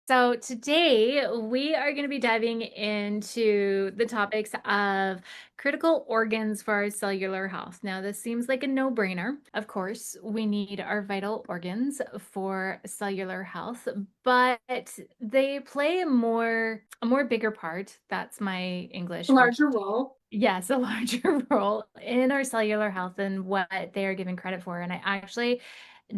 So today we are going to be diving into the topics of critical organs for our cellular health. Now, this seems like a no-brainer. Of course, we need our vital organs for cellular health, but they play a more bigger part. That's my English for Larger role. yes, a larger role in our cellular health than what they are given credit for. And I actually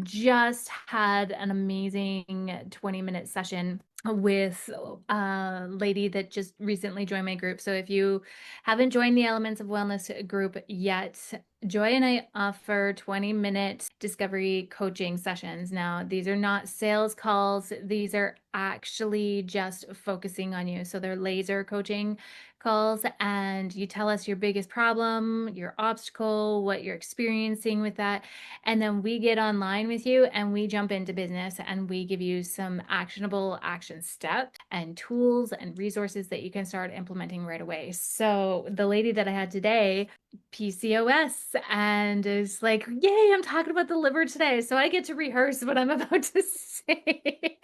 just had an amazing 20-minute session with a lady that just recently joined my group. So if you haven't joined the Elements of Wellness group yet, Joy and I offer 20-minute discovery coaching sessions. Now, these are not sales calls. These are actually just focusing on you. So they're laser coaching calls, and you tell us your biggest problem, your obstacle, what you're experiencing with that. And then we get online with you and we jump into business and we give you some actionable action steps and tools and resources that you can start implementing right away. So the lady that I had today, PCOS, and is like, yay, I'm talking about the liver today. So I get to rehearse what I'm about to say.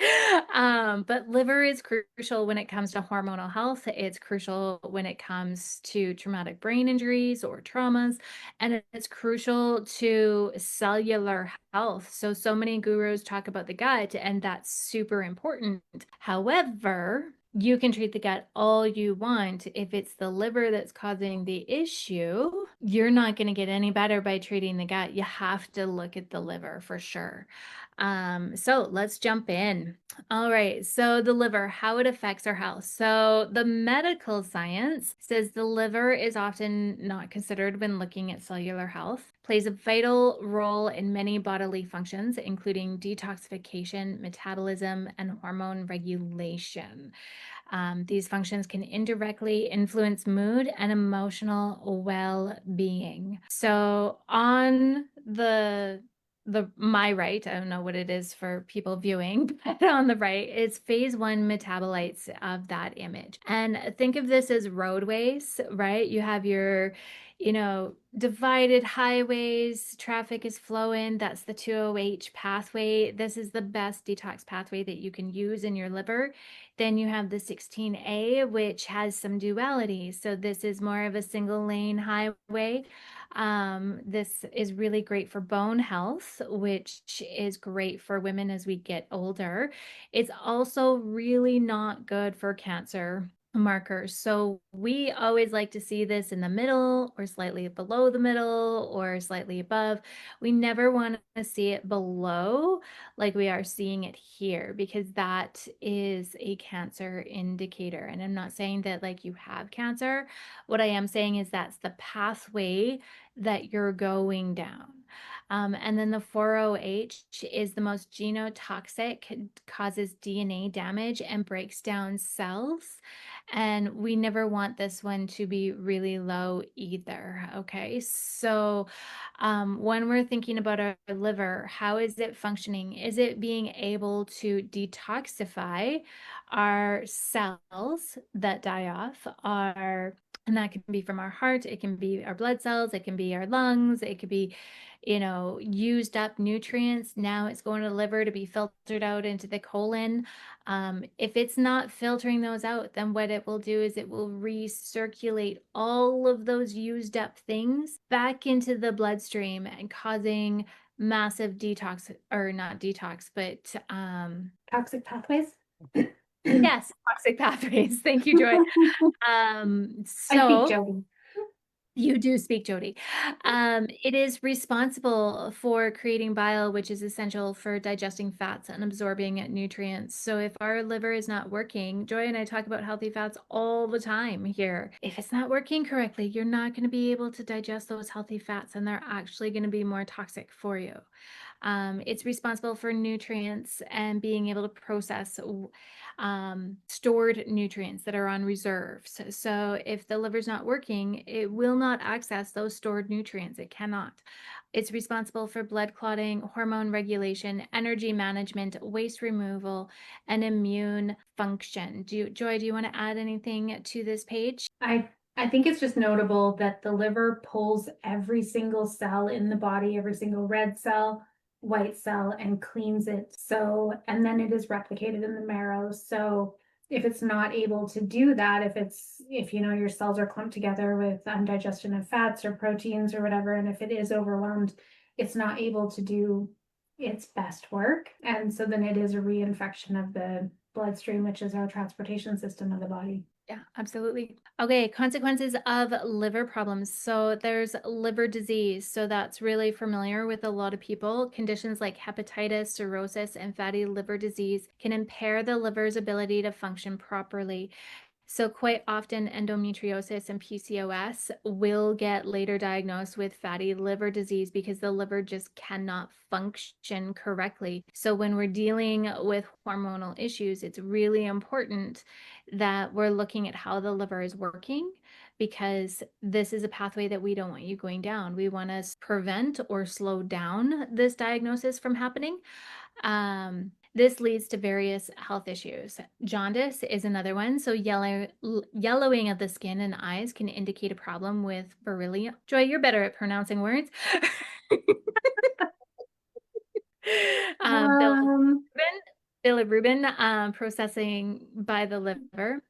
But liver is crucial when it comes to hormonal health. It's crucial when it comes to traumatic brain injuries or traumas, and it's crucial to cellular health. So many gurus talk about the gut, and that's super important. However, you can treat the gut all you want. If it's the liver that's causing the issue, you're not going to get any better by treating the gut. You have to look at the liver for sure. So let's jump in. All right. So the liver, how it affects our health. So the medical science says the liver is often not considered when looking at cellular health, plays a vital role in many bodily functions, including detoxification, metabolism, and hormone regulation. These functions can indirectly influence mood and emotional well-being. So on the my right, I don't know what it is for people viewing, but on the right is phase one metabolites of that image. And think of this as roadways, right? You have your, divided highways, traffic is flowing. That's the 2OH pathway. This is the best detox pathway that you can use in your liver. Then you have the 16A, which has some duality. So this is more of a single lane highway. This is really great for bone health, which is great for women as we get older. It's also really not good for cancer markers. So we always like to see this in the middle or slightly below the middle or slightly above. We never want to see it below like we are seeing it here, because that is a cancer indicator. And I'm not saying that like you have cancer. What I am saying is that's the pathway that you're going down. And then the 4OH is the most genotoxic, causes DNA damage and breaks down cells. And we never want this one to be really low either. Okay. So when we're thinking about our liver, how is it functioning? Is it being able to detoxify our cells that die off, and that can be from our heart, it can be our blood cells, it can be our lungs, it could be, used up nutrients. Now it's going to the liver to be filtered out into the colon. If it's not filtering those out, then what it will do is it will recirculate all of those used up things back into the bloodstream and causing massive detox, or not detox, but Toxic pathways. yes, toxic pathways. Thank you, Joy. I speak So Jody. you do speak, Jody. It is responsible for creating bile, which is essential for digesting fats and absorbing nutrients. So if our liver is not working, Joy and I talk about healthy fats all the time here. If it's not working correctly, you're not going to be able to digest those healthy fats, and they're actually going to be more toxic for you. It's responsible for nutrients and being able to process stored nutrients that are on reserves. So if the liver's not working, it will not access those stored nutrients. It cannot. It's responsible for blood clotting, hormone regulation, energy management, waste removal, and immune function. Joy, do you want to add anything to this page? I think it's just notable that the liver pulls every single cell in the body, every single red cell, white cell and cleans it. So, and then it is replicated in the marrow. So if it's not able to do that, if you know your cells are clumped together with indigestion of fats or proteins or whatever, and if it is overwhelmed, it's not able to do its best work. And so then it is a reinfection of the bloodstream, which is our transportation system of the body. Yeah, absolutely. Okay, consequences of liver problems. So there's liver disease. So that's really familiar with a lot of people. Conditions like hepatitis, cirrhosis, and fatty liver disease can impair the liver's ability to function properly. So quite often endometriosis and PCOS will get later diagnosed with fatty liver disease because the liver just cannot function correctly. So when we're dealing with hormonal issues, it's really important that we're looking at how the liver is working, because this is a pathway that we don't want you going down. We want to prevent or slow down this diagnosis from happening. This leads to various health issues. Jaundice is another one. So yellowing of the skin and eyes can indicate a problem with Borrelia. Joy, you're better at pronouncing words. Um, Bilirubin processing by the liver.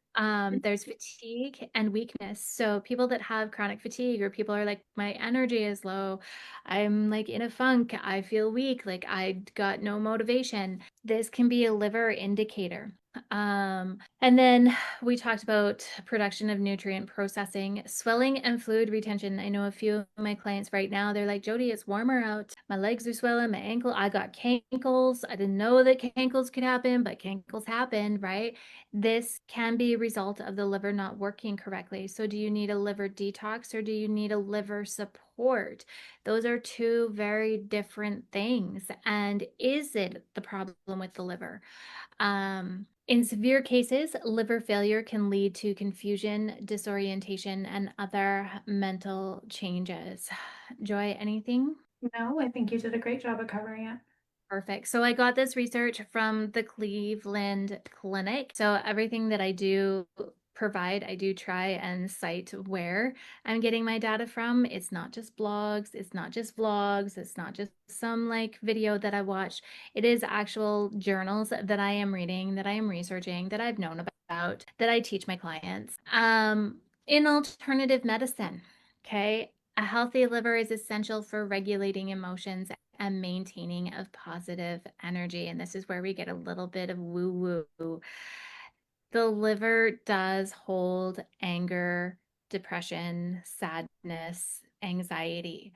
There's fatigue and weakness. So people that have chronic fatigue, or people are like, my energy is low, I'm like in a funk, I feel weak, like I got no motivation. This can be a liver indicator. And then we talked about production of nutrient processing, swelling and fluid retention. I know a few of my clients right now, they're like, Jody, it's warmer out. My legs are swelling, my ankle, I got cankles. I didn't know that cankles could happen, but cankles happened, right? This can be a result of the liver not working correctly. So do you need a liver detox or do you need a liver support? Those are two very different things. And is it the problem with the liver? In severe cases, liver failure can lead to confusion, disorientation, and other mental changes. Joy, anything? no, I think you did a great job of covering it. Perfect. So I got this research from the Cleveland Clinic. So everything that I do provide, I do try and cite where I'm getting my data from. It's not just blogs, it's not just vlogs, it's not just some like video that I watched. It is actual journals that I am reading, that I am researching, that I've known about, that I teach my clients. In alternative medicine, okay, a healthy liver is essential for regulating emotions and maintaining of positive energy. And this is where we get a little bit of woo-woo. The liver does hold anger, depression, sadness, anxiety.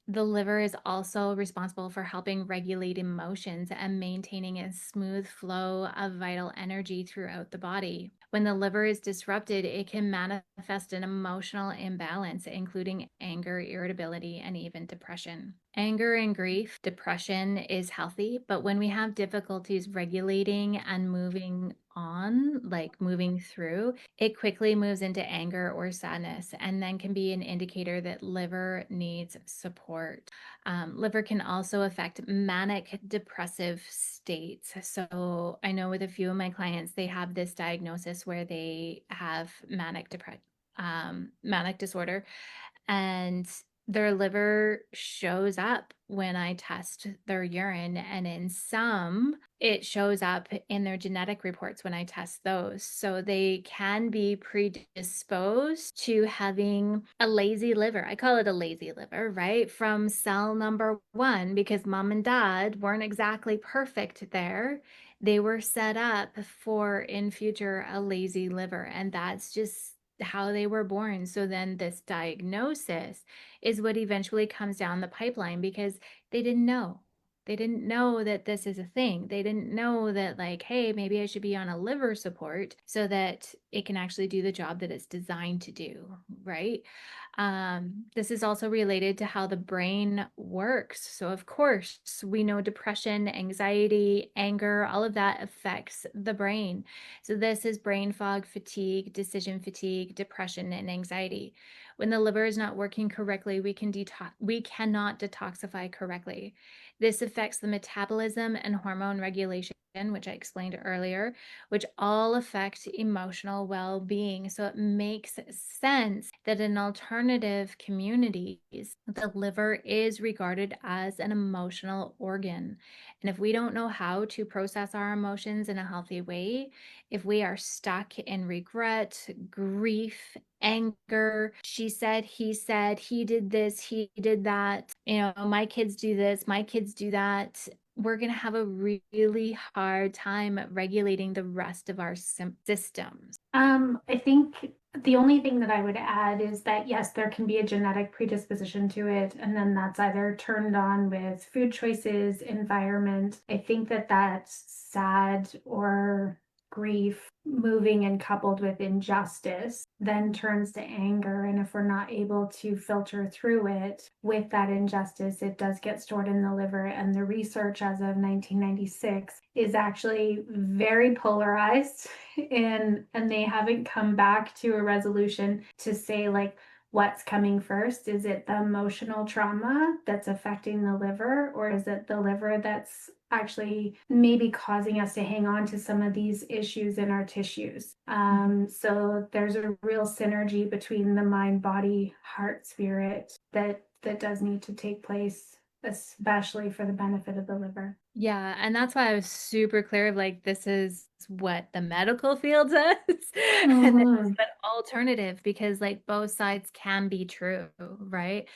The liver is also responsible for helping regulate emotions and maintaining a smooth flow of vital energy throughout the body. When the liver is disrupted, it can manifest an emotional imbalance, including anger, irritability, and even depression. Anger and grief, depression is healthy, but when we have difficulties regulating and moving on, like moving through, it quickly moves into anger or sadness, and then can be an indicator that liver needs support. Liver can also affect manic depressive states. So I know with a few of my clients, they have this diagnosis where they have manic disorder, and their liver shows up when I test their urine, and in some, it shows up in their genetic reports when I test those. So they can be predisposed to having a lazy liver. I call it a lazy liver, right? From cell number one, because mom and dad weren't exactly perfect there. They were set up for in future a lazy liver, and that's just how they were born. So then this diagnosis is what eventually comes down the pipeline, because they didn't know. They didn't know that this is a thing. They didn't know that, like, hey, maybe I should be on a liver support so that it can actually do the job that it's designed to do, right? This is also related to how the brain works. So, of course, we know depression, anxiety, anger, all of that affects the brain. So, this is brain fog, fatigue, decision fatigue, depression, and anxiety. When the liver is not working correctly, we cannot detoxify correctly. This affects the metabolism and hormone regulation which I explained earlier, which all affect emotional well-being. So it makes sense that in alternative communities, the liver is regarded as an emotional organ. And if we don't know how to process our emotions in a healthy way, if we are stuck in regret, grief, anger, she said, he did this, he did that, my kids do this, my kids do that, we're going to have a really hard time regulating the rest of our systems. I think the only thing that I would add is that yes, there can be a genetic predisposition to it, and then that's either turned on with food choices, environment. I think that that's sad or grief moving and coupled with injustice then turns to anger. And if we're not able to filter through it with that injustice, it does get stored in the liver. And the research as of 1996 is actually very polarized and they haven't come back to a resolution to say like what's coming first. Is it the emotional trauma that's affecting the liver, or is it the liver that's actually maybe causing us to hang on to some of these issues in our tissues? So there's a real synergy between the mind, body, heart, spirit that does need to take place, especially for the benefit of the liver. Yeah, and that's why I was super clear of like, this is what the medical field says, and this is the alternative, because like both sides can be true, right?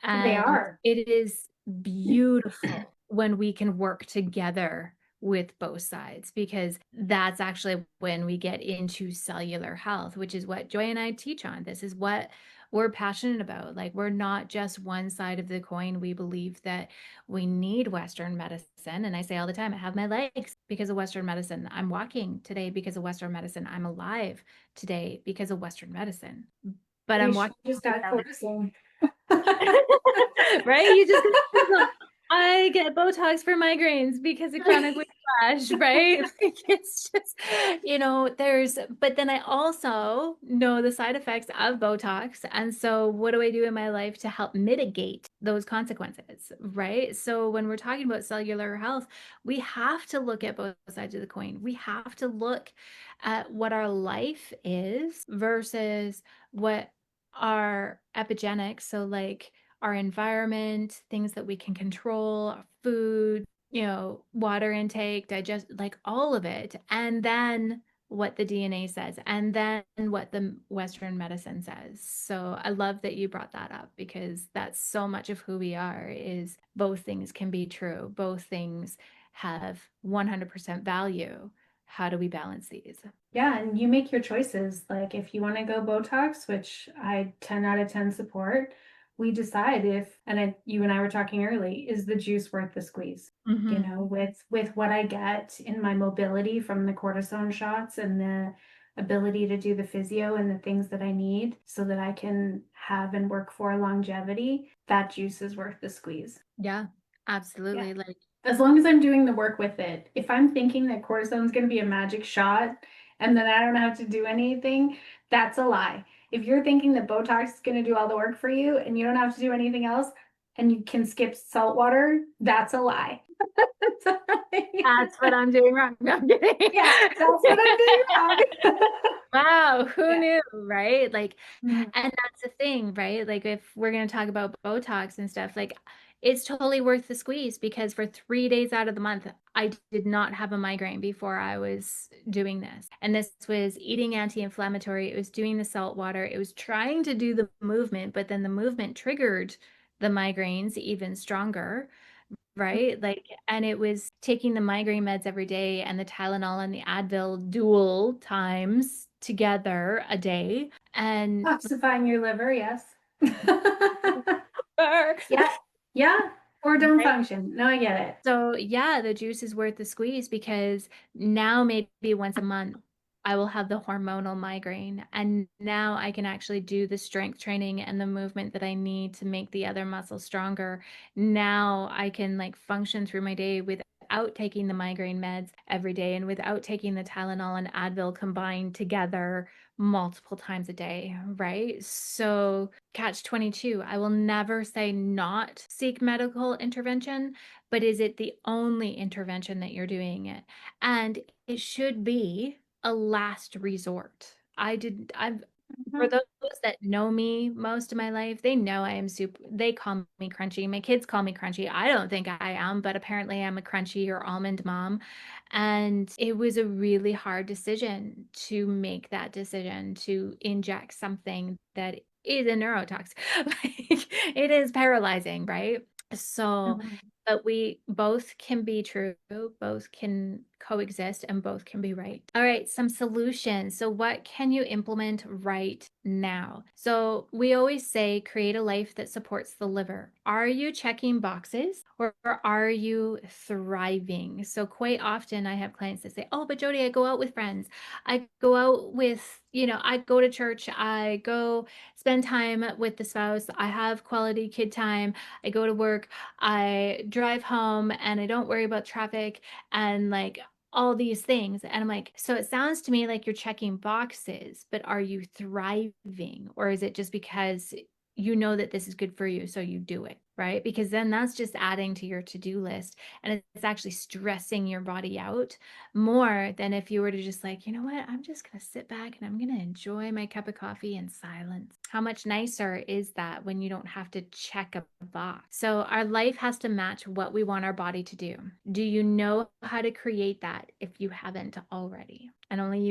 They And are. it is beautiful when we can work together with both sides, because that's actually when we get into cellular health, which is what Joy and I teach on. This is what we're passionate about. Like, we're not just one side of the coin. We believe that we need Western medicine. And I say all the time, I have my legs because of Western medicine. I'm walking today because of Western medicine. I'm alive today because of Western medicine. But I'm walking just got cortisone. right? You just I get Botox for migraines because of chronic whiplash, right? Like, it's just, but then I also know the side effects of Botox. And so what do I do in my life to help mitigate those consequences, right? So when we're talking about cellular health, we have to look at both sides of the coin. We have to look at what our life is versus what our epigenetics, so like our environment, things that we can control, food, water intake, digest, like all of it. And then what the DNA says, and then what the Western medicine says. So I love that you brought that up, because that's so much of who we are, is both things can be true. Both things have 100% value. How do we balance these? Yeah, and you make your choices. Like if you want to go Botox, which I 10 out of 10 support, we decide if, you and I were talking early, is the juice worth the squeeze? With what I get in my mobility from the cortisone shots and the ability to do the physio and the things that I need so that I can have and work for longevity, that juice is worth the squeeze. Yeah, absolutely. Yeah. Like, As long as I'm doing the work with it. If I'm thinking that cortisone is going to be a magic shot and then I don't have to do anything, that's a lie. If you're thinking that Botox is going to do all the work for you and you don't have to do anything else and you can skip salt water, that's a lie. that's what I'm doing wrong. No, I'm kidding. Yeah, that's what I'm doing wrong. Wow, who Yeah. knew, right? Like, Mhm. and that's the thing, right? Like, if we're going to talk about Botox and stuff, like, it's totally worth the squeeze, because for 3 days out of the month, I did not have a migraine before I was doing this. And this was eating anti-inflammatory. It was doing the salt water. It was trying to do the movement, but then the movement triggered the migraines even stronger. Right? Like, and it was taking the migraine meds every day and the Tylenol and the Advil dual times together a day. And Oxifying your liver, yes. Yeah, yeah. Or don't right? function. No, I get it. So yeah, the juice is worth the squeeze, because now maybe once a month I will have the hormonal migraine, and now I can actually do the strength training and the movement that I need to make the other muscles stronger. Now I can like function through my day without without taking the migraine meds every day and without taking the Tylenol and Advil combined together multiple times a day, right? So catch 22, I will never say not seek medical intervention, but is it the only intervention that you're doing it? And it should be a last resort. For those that know me most of my life, they know I am they call me crunchy. My kids call me crunchy. I don't think I am, but apparently I'm a crunchy or almond mom. And it was a really hard decision to make that decision to inject something that is a neurotoxin. Like, it is paralyzing, right? So, Mhm. but we both can be true, both can coexist, and both can be right. All right, some solutions. So, what can you implement right now? So, we always say create a life that supports the liver. Are you checking boxes or are you thriving? So, quite often I have clients that say, oh, but Jody, I go out with friends. I go out with, I go to church. I go spend time with the spouse. I have quality kid time. I go to work. I drive home and I don't worry about traffic and like all these things. And I'm like, so it sounds to me like you're checking boxes, but are you thriving? Or is it just because you know that this is good for you, so you do it, right? Because then that's just adding to your to-do list and it's actually stressing your body out more than if you were to just like, you know what, I'm just going to sit back and I'm going to enjoy my cup of coffee in silence. How much nicer is that when you don't have to check a box? So our life has to match what we want our body to do. Do you know how to create that if you haven't already? And only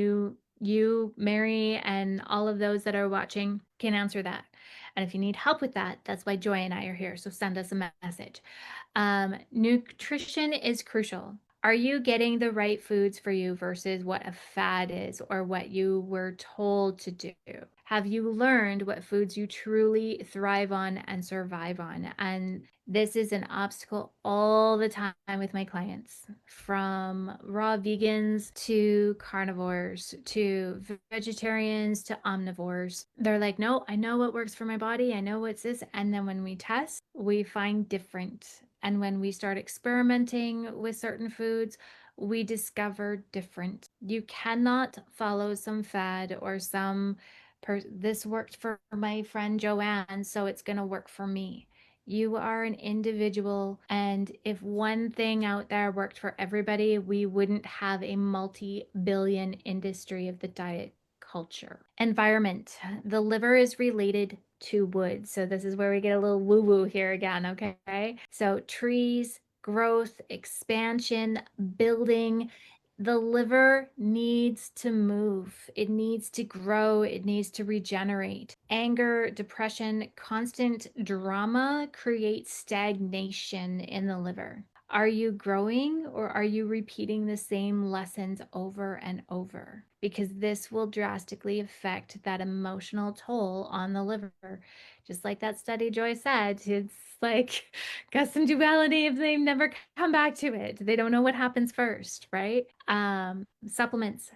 you, Mary, and all of those that are watching can answer that. And if you need help with that, that's why Joy and I are here. So send us a message. Nutrition is crucial. Are you getting the right foods for you versus what a fad is or what you were told to do? Have you learned what foods you truly thrive on and survive on? And this is an obstacle all the time with my clients, from raw vegans to carnivores to vegetarians to omnivores. They're like, no, I know what works for my body. I know what's this. And then when we test, we find different. And when we start experimenting with certain foods, we discover different. You cannot follow some fad or this worked for my friend Joanne, so it's going to work for me. You are an individual, and if one thing out there worked for everybody, we wouldn't have a multi-billion industry of the diet culture. Environment. The liver is related to wood. So this is where we get a little woo-woo here again, okay? So trees, growth, expansion, building. The liver needs to move. It needs to grow. It needs to regenerate. Anger, depression, constant drama creates stagnation in the liver. Are you growing or are you repeating the same lessons over and over? Because this will drastically affect that emotional toll on the liver. Just like that study Joy said, it's like custom duality if they never come back to it. They don't know what happens first, right? Supplements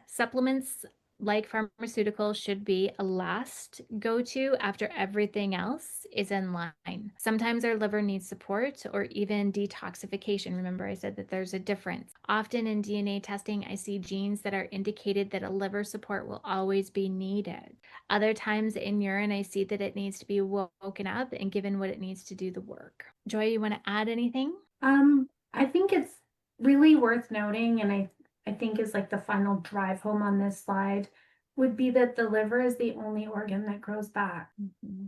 like pharmaceuticals should be a last go-to after everything else is in line. Sometimes our liver needs support or even detoxification. Remember, I said that there's a difference. Often in DNA testing, I see genes that are indicated that a liver support will always be needed. Other times in urine, I see that it needs to be woken up and given what it needs to do the work. Joy, you want to add anything? I think it's really worth noting, and I think is like the final drive home on this slide, would be that the liver is the only organ that grows back.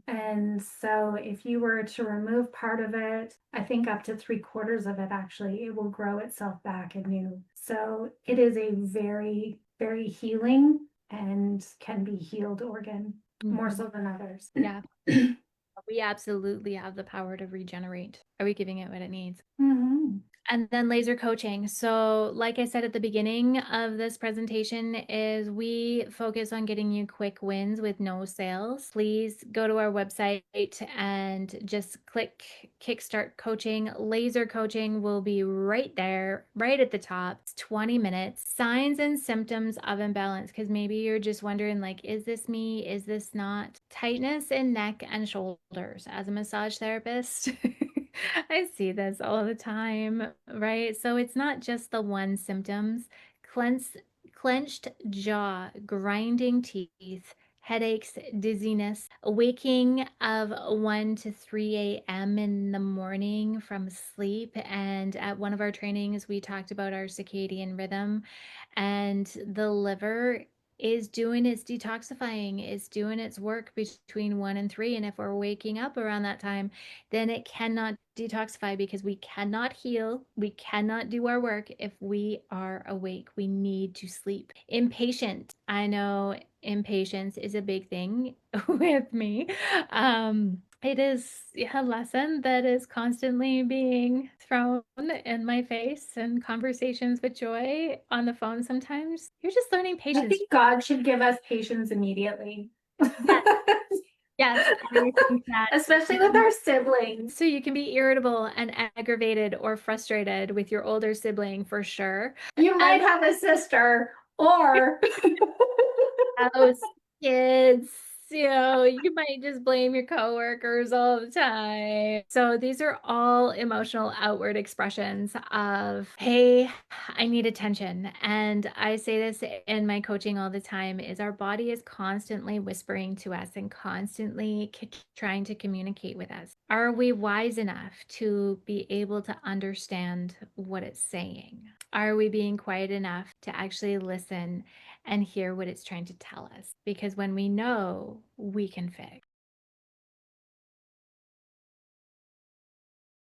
And so if you were to remove part of it, I think up to 3/4 of it actually, it will grow itself back anew. So it is a very, very healing and can be healed organ, more so than others. Yeah. We absolutely have the power to regenerate. Are we giving it what it needs? Mhm. And then laser coaching. So like I said at the beginning of this presentation is we focus on getting you quick wins with no sales. Please go to our website and just click Kickstart Coaching. Laser coaching will be right there, right at the top. It's 20 minutes. Signs and symptoms of imbalance, because maybe you're just wondering like, is this me? Is this not? Tightness in neck and shoulders. As a massage therapist, I see this all the time, right? So it's not just the one symptoms. Cleanse, clenched jaw, grinding teeth, headaches, dizziness, waking of 1 to 3 a.m. in the morning from sleep. And at one of our trainings, we talked about our circadian rhythm, and the liver is doing its detoxifying, is doing its work between 1 and 3. And if we're waking up around that time, then it cannot detoxify because we cannot heal. We cannot do our work if we are awake. We need to sleep. Impatient. I know impatience is a big thing with me. It is a lesson that is constantly being thrown in my face in conversations with Joy on the phone sometimes. You're just learning I patience. think God should give us patience immediately. Yes, yes, I think that. Especially with our siblings. So you can be irritable and aggravated or frustrated with your older sibling for sure. You might have a sister or Those kids, you might just blame your coworkers all the time. So these are all emotional outward expressions of, hey, I need attention. And I say this in my coaching all the time is our body is constantly whispering to us and constantly trying to communicate with us. Are we wise enough to be able to understand what it's saying? Are we being quiet enough to actually listen and hear what it's trying to tell us? Because when we know, we can fix.